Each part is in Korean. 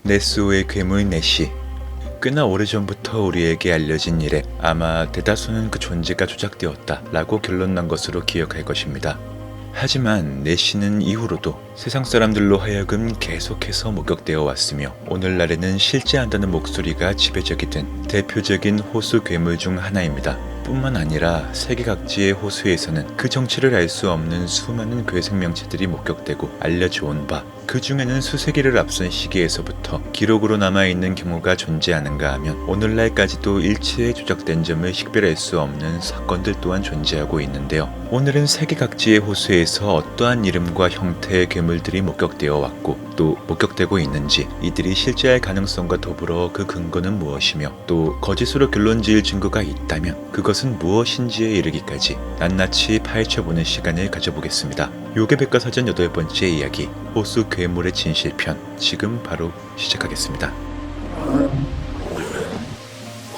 네스호의 괴물 내시. 꽤나 오래전부터 우리에게 알려진 일에 아마 대다수는 그 존재가 조작되었다 라고 결론난 것으로 기억할 것입니다. 하지만 내시는 이후로도 세상 사람들로 하여금 계속해서 목격되어 왔으며 오늘날에는 실제한다는 목소리가 지배적이 된 대표적인 호수 괴물 중 하나입니다. 뿐만 아니라 세계 각지의 호수에서는 그 정체를 알 수 없는 수많은 괴생명체들이 목격되고 알려져 온 바, 그 중에는 수세기를 앞선 시기에서부터 기록으로 남아있는 경우가 존재하는가 하면 오늘날까지도 일체의 조작된 점을 식별할 수 없는 사건들 또한 존재하고 있는데요. 오늘은 세계 각지의 호수에서 어떠한 이름과 형태의 괴물들이 목격되어 왔고 또 목격되고 있는지, 이들이 실제할 가능성과 더불어 그 근거는 무엇이며 또 거짓으로 결론 지을 증거가 있다면 그것은 무엇인지에 이르기까지 낱낱이 파헤쳐보는 시간을 가져보겠습니다. 요괴백과사전 8번째 이야기, 호수 괴물의 진실편, 지금 바로 시작하겠습니다.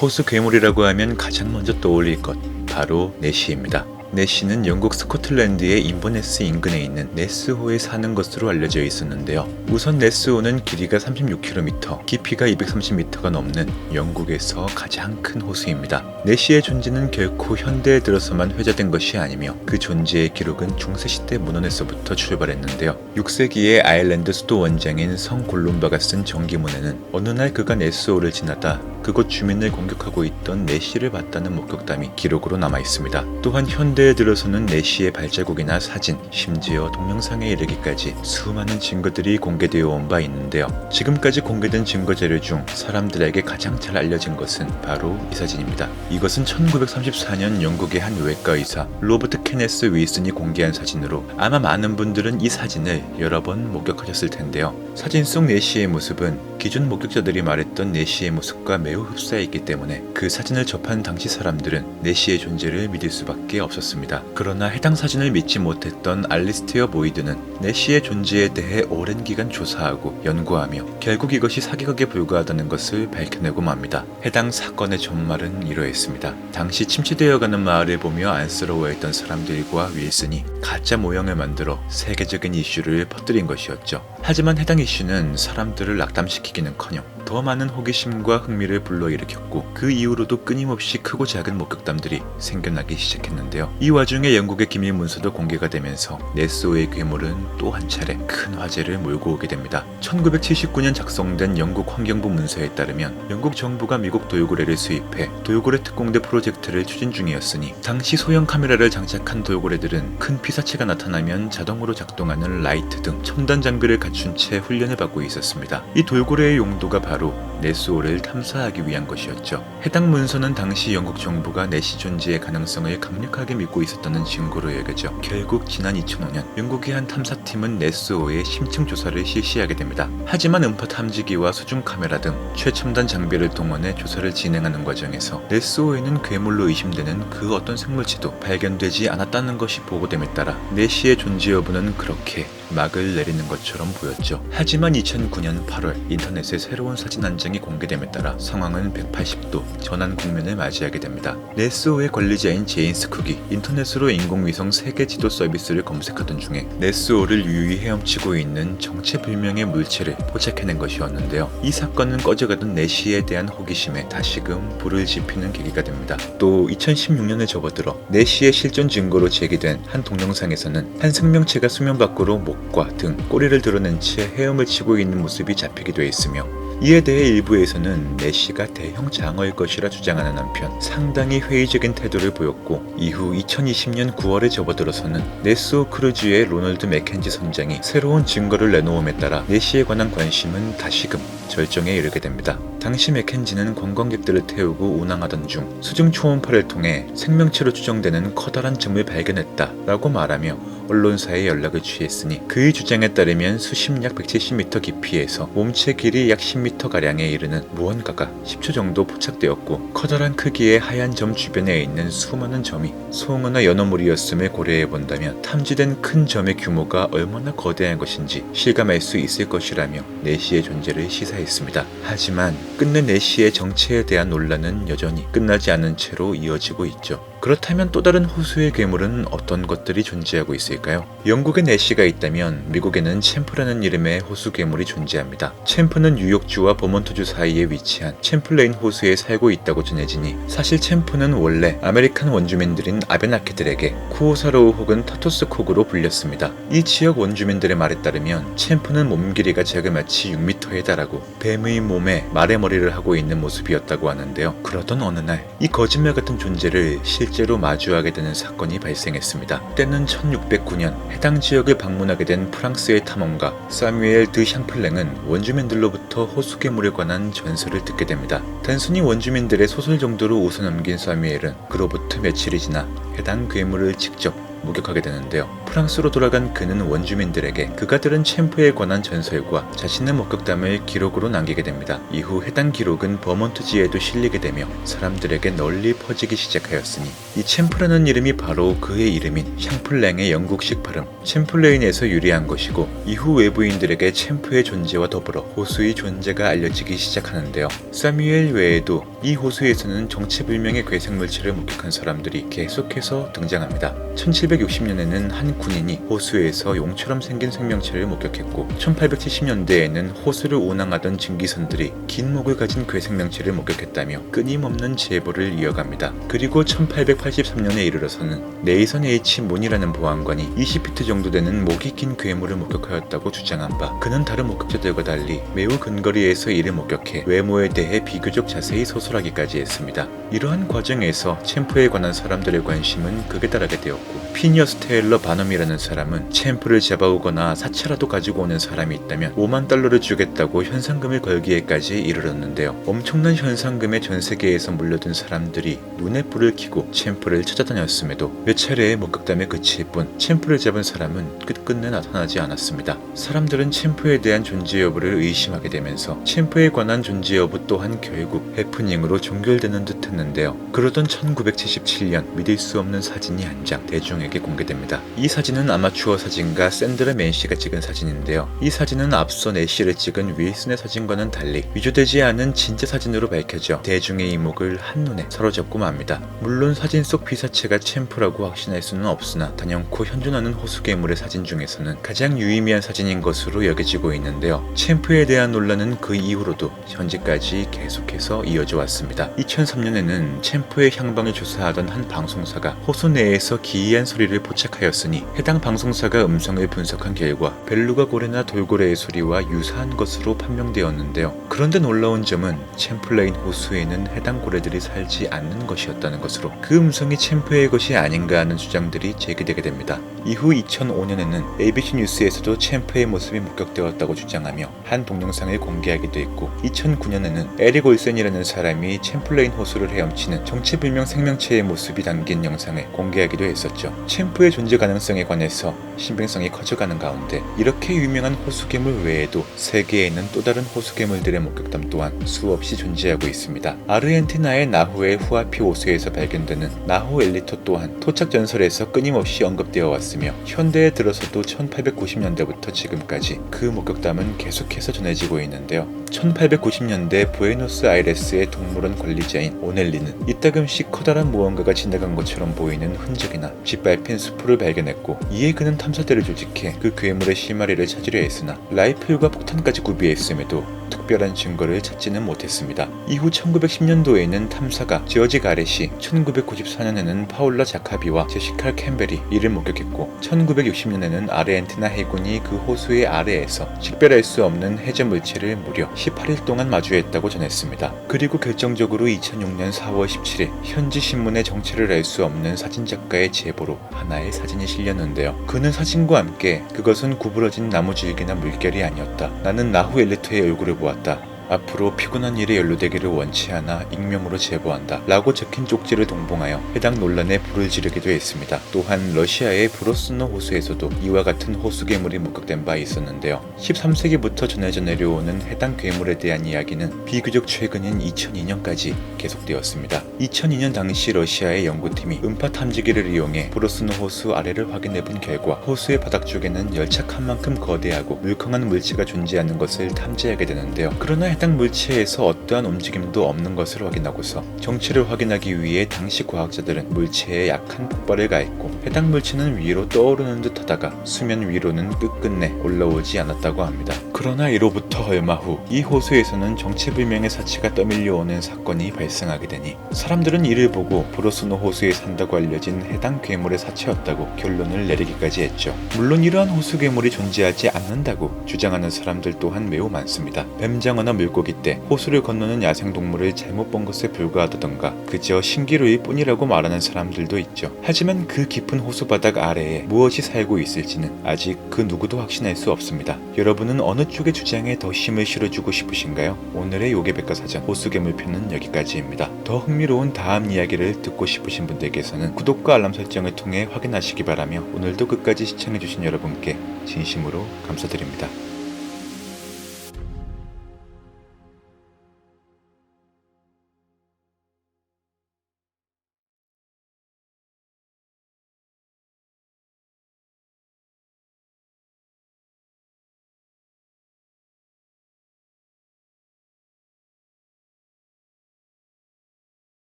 호수 괴물이라고 하면 가장 먼저 떠올릴 것, 바로 내시입니다. 내시는 영국 스코틀랜드의 인버네스 인근에 있는 네스호에 사는 것으로 알려져 있었는데요. 우선 네스호는 길이가 36km, 깊이가 230m가 넘는 영국에서 가장 큰 호수입니다. 내시의 존재는 결코 현대에 들어서만 회자된 것이 아니며 그 존재의 기록은 중세시대 문헌에서부터 출발했는데요. 6세기의 아일랜드 수도 원장인 성 골룸바가 쓴 정기문에는 어느 날 그가 네스호를 지나다 그곳 주민을 공격하고 있던 내시를 봤다는 목격담이 기록으로 남아 있습니다. 또한 현대에 들어서는 내시의 발자국이나 사진, 심지어 동영상에 이르기까지 수많은 증거들이 공개되어 온 바 있는데요. 지금까지 공개된 증거 자료 중 사람들에게 가장 잘 알려진 것은 바로 이 사진입니다. 이것은 1934년 영국의 한 외과 의사 로버트 케네스 윌슨이 공개한 사진으로 아마 많은 분들은 이 사진을 여러 번 목격하셨을 텐데요. 사진 속 내시의 모습은 기존 목격자들이 말했던 내시의 모습과 매우 흡사해 있기 때문에 그 사진을 접한 당시 사람들은 내시의 존재를 믿을 수밖에 없었습니다. 그러나 해당 사진을 믿지 못했던 알리스테어 보이드는 내시의 존재에 대해 오랜 기간 조사하고 연구하며 결국 이것이 사기극에 불과하다는 것을 밝혀내고 맙니다. 해당 사건의 전말은 이러했습니다. 당시 침체되어가는 마을을 보며 안쓰러워했던 사람들과 윌슨이 가짜 모형을 만들어 세계적인 이슈를 퍼뜨린 것이었죠. 하지만 해당 이슈는 사람들을 낙담시키기는커녕 더 많은 호기심과 흥미를 불러일으켰고 그 이후로도 끊임없이 크고 작은 목격담들이 생겨나기 시작했는데요. 이 와중에 영국의 기밀 문서도 공개가 되면서 네스호의 괴물은 또 한 차례 큰 화제를 몰고 오게 됩니다. 1979년 작성된 영국 환경부 문서에 따르면 영국 정부가 미국 돌고래를 수입해 돌고래 특공대 프로젝트를 추진 중이었으니 당시 소형 카메라를 장착한 돌고래들은 큰 피사체가 나타나면 자동으로 작동하는 라이트 등 첨단 장비를 갖춘 채 훈련을 받고 있었습니다. 이 돌고래의 용도가 바로 네스호를 탐사하기 위한 것이었죠. 해당 문서는 당시 영국 정부가 내시 존재의 가능성을 강력하게 믿고 있었다는 증거로 여겨져 결국 지난 2005년 영국의 한 탐사팀은 네스호의 심층 조사를 실시하게 됩니다. 하지만 음파 탐지기와 수중 카메라 등 최첨단 장비를 동원해 조사를 진행하는 과정에서 네스호에는 괴물로 의심되는 그 어떤 생물체도 발견되지 않았다는 것이 보고됨에 따라 내시의 존재 여부는 그렇게 막을 내리는 것처럼 보였죠. 하지만 2009년 8월 인터넷에 새로운 사진 한 장이 공개됨에 따라 상황은 180도 전환 국면을 맞이하게 됩니다. 네스호의 관리자인 제인스 쿡이 인터넷으로 인공위성 세계 지도 서비스를 검색하던 중에 네스호를 유유히 헤엄치고 있는 정체불명의 물체를 포착해낸 것이었는데요. 이 사건은 꺼져가던 내시에 대한 호기심에 다시금 불을 지피는 계기가 됩니다. 또 2016년에 접어들어 내시의 실존 증거로 제기된 한 동영상에서는 한 생명체가 수면 밖으로 목과 등 꼬리를 드러낸 채 헤엄을 치고 있는 모습이 잡히기도 했으며 이에 대해 일부에서는 내시가 대형 장어일 것이라 주장하는 한편 상당히 회의적인 태도를 보였고 이후 2020년 9월에 접어들어서는 네스호 크루즈의 로널드 맥켄지 선장이 새로운 증거를 내놓음에 따라 내시에 관한 관심은 다시금 절정에 이르게 됩니다. 당시 맥켄지는 관광객들을 태우고 운항하던 중 수중 초음파를 통해 생명체로 추정되는 커다란 점을 발견했다 라고 말하며 언론사에 연락을 취했으니 그의 주장에 따르면 수심약 170m 깊이에서 몸체 길이 약 10m가량에 이르는 무언가가 10초 정도 포착되었고 커다란 크기의 하얀 점 주변에 있는 수많은 점이 송어나 연어물이었음을 고려해본다면 탐지된 큰 점의 규모가 얼마나 거대한 것인지 실감할 수 있을 것이라며 내시의 존재를 시사했습니다. 하지만 끝내 내시의 정체에 대한 논란은 여전히 끝나지 않은 채로 이어지고 있죠. 그렇다면 또 다른 호수의 괴물은 어떤 것들이 존재하고 있을까요? 영국에 내시가 있다면 미국에는 챔프라는 이름의 호수 괴물이 존재합니다. 챔프는 뉴욕주와 버몬트주 사이에 위치한 챔플레인 호수에 살고 있다고 전해지니 사실 챔프는 원래 아메리칸 원주민들인 아베나키들에게 쿠오사로우 혹은 타토스콕으로 불렸습니다. 이 지역 원주민들의 말에 따르면 챔프는 몸 길이가 자그마치 6m에 달하고 뱀의 몸에 말의 머리를 하고 있는 모습이었다고 하는데요. 그러던 어느 날 이 거짓말 같은 존재를 실제로 마주하게 되는 사건이 발생했습니다. 때는 1609년 해당 지역을 방문하게 된 프랑스의 탐험가 사뮤엘 드 샹플랭은 원주민들로부터 호수 괴물에 관한 전설을 듣게 됩니다. 단순히 원주민들의 소설 정도로 웃어넘긴 사뮤엘은 그로부터 며칠이 지나 해당 괴물을 직접 목격하게 되는데요. 프랑스로 돌아간 그는 원주민들에게 그가 들은 챔프에 관한 전설과 자신의 목격담을 기록으로 남기게 됩니다. 이후 해당 기록은 버몬트지에도 실리게 되며 사람들에게 널리 퍼지기 시작하였으니 이 챔프라는 이름이 바로 그의 이름인 샹플랭의 영국식 발음 챔플레인에서 유래한 것이고 이후 외부인들에게 챔프의 존재와 더불어 호수의 존재가 알려지기 시작하는데요. 사뮤엘 외에도 이 호수에서는 정체불명의 괴생물체를 목격한 사람들이 계속해서 등장합니다. 1760년에는 한 군인이 호수에서 용처럼 생긴 생명체를 목격했고 1870년대에는 호수를 운항하던 증기선들이 긴 목을 가진 괴생명체를 목격했다며 끊임없는 제보를 이어갑니다. 그리고 1883년에 이르러서는 네이선 H 문이라는 보안관이 20피트 정도 되는 목이 긴 괴물을 목격하였다고 주장한 바 그는 다른 목격자들과 달리 매우 근거리에서 이를 목격해 외모에 대해 비교적 자세히 소설하기까지 했습니다. 이러한 과정에서 챔프에 관한 사람들의 관심은 극에 달하게 되었고 피니어스 테일러 바넘이라는 사람은 챔프를 잡아오거나 사체라도 가지고 오는 사람이 있다면 5만 달러를 주겠다고 현상금을 걸기에까지 이르렀는데요. 엄청난 현상금에 전 세계에서 몰려든 사람들이 눈에 불을 켜고 챔프를 찾아다녔음에도 몇 차례의 목격담에 그칠 뿐 챔프를 잡은 사람은 끝끝내 나타나지 않았습니다. 사람들은 챔프에 대한 존재 여부를 의심하게 되면서 챔프에 관한 존재 여부 또한 결국 해프닝으로 종결되는 듯 했는데요. 그러던 1977년 믿을 수 없는 사진이 한 장 대중에게 공개됩니다. 이 사진은 아마추어 사진가 샌드라 맨시가 찍은 사진인데요. 이 사진은 앞서 내시를 찍은 윌슨의 사진과는 달리 위조되지 않은 진짜 사진으로 밝혀져 대중의 이목을 한눈에 사로잡고 맙니다. 물론 사진 속 피사체가 챔프라고 확신할 수는 없으나 단연코 현존하는 호수괴물의 사진 중에서는 가장 유의미한 사진인 것으로 여겨지고 있는데요. 챔프에 대한 논란은 그 이후로도 현재까지 계속해서 이어져 왔습니다. 2003년에는 챔프의 향방을 조사하던 한 방송사가 호수 내에서 기이한 소리를 포착하였으니 해당 방송사가 음성을 분석한 결과 벨루가 고래나 돌고래의 소리와 유사한 것으로 판명되었는데요. 그런데 놀라운 점은 챔플레인 호수에는 해당 고래들이 살지 않는 것이었다는 것으로 그 음성이 챔프의 것이 아닌가 하는 주장들이 제기되게 됩니다. 이후 2005년에는 ABC 뉴스에서도 챔프의 모습이 목격되었다고 주장하며 한 동영상을 공개하기도 했고 2009년에는 에릭 올센이라는 사람이 챔플레인 호수를 헤엄치는 정체불명 생명체의 모습이 담긴 영상을 공개하기도 했었죠. 챔프의 존재 가능성에 관해서 신빙성이 커져가는 가운데 이렇게 유명한 호수괴물 외에도 세계에는 또 다른 호수괴물들의 목격담 또한 수없이 존재하고 있습니다. 아르헨티나의 나호의 후아피 호수에서 발견되는 나호 엘리토 또한 토착 전설에서 끊임없이 언급되어 왔으며 현대에 들어서도 1890년대부터 지금까지 그 목격담은 계속해서 전해지고 있는데요. 1890년대 부에노스아이레스의 동물원 관리자인 오넬리는 이따금씩 커다란 무언가가 지나간 것처럼 보이는 흔적이나 짓밟힌 수풀을 발견했고 이에 그는 탐사대를 조직해 그 괴물의 실마리를 찾으려 했으나 라이플과 폭탄까지 구비했음에도 특별한 증거를 찾지는 못했습니다. 이후 1910년도에는 탐사가 저지 가렛이 1994년에는 파울라 자카비와 제시카 캠벨이 이를 목격했고 1960년에는 아르헨티나 해군이 그 호수의 아래에서 식별할 수 없는 해저 물체를 무려 18일 동안 마주했다고 전했습니다. 그리고 결정적으로 2006년 4월 17일 현지 신문의 정체를 알 수 없는 사진작가의 제보로 하나의 사진이 실렸는데요. 그는 사진과 함께 그것은 구부러진 나무줄기나 물결이 아니었다. 나는 나후 엘리토의 얼굴을 보았다. 앞으로 피곤한 일에 연루되기를 원치 않아 익명으로 제보한다 라고 적힌 쪽지를 동봉하여 해당 논란에 불을 지르기도 했습니다. 또한 러시아의 브로스노 호수에서도 이와 같은 호수 괴물이 목격된 바 있었는데요. 13세기부터 전해져 내려오는 해당 괴물에 대한 이야기는 비교적 최근인 2002년까지 계속되었습니다. 2002년 당시 러시아의 연구팀이 음파 탐지기를 이용해 브로스노 호수 아래를 확인해본 결과 호수의 바닥 쪽에는 열착한 만큼 거대하고 물컹한 물체가 존재하는 것을 탐지하게 되는데요. 그러나 해당 물체에서 어떠한 움직임도 없는 것을 확인하고서 정체를 확인하기 위해 당시 과학자들은 물체에 약한 폭발을 가했고 해당 물체는 위로 떠오르는 듯 하다가 수면 위로는 끝끝내 올라오지 않았다고 합니다. 그러나 이로부터 얼마 후 이 호수에서는 정체불명의 사체가 떠밀려오는 사건이 발생하게 되니 사람들은 이를 보고 보로스노 호수에 산다고 알려진 해당 괴물의 사체였다고 결론을 내리기까지 했죠. 물론 이러한 호수 괴물이 존재하지 않는다고 주장하는 사람들 또한 매우 많습니다. 뱀장어나 물고기 때 호수를 건너는 야생동물을 잘못 본 것에 불과하다던가 그저 신기루일 뿐이라고 말하는 사람들도 있죠. 하지만 그 깊은 호수 바닥 아래에 무엇이 살고 있을지는 아직 그 누구도 확신할 수 없습니다. 여러분은 어느 쪽의 주장에 더 힘을 실어주고 싶으신가요? 오늘의 요괴백과사전 호수괴물편은 여기까지입니다. 더 흥미로운 다음 이야기를 듣고 싶으신 분들께서는 구독과 알람 설정을 통해 확인하시기 바라며 오늘도 끝까지 시청해주신 여러분께 진심으로 감사드립니다.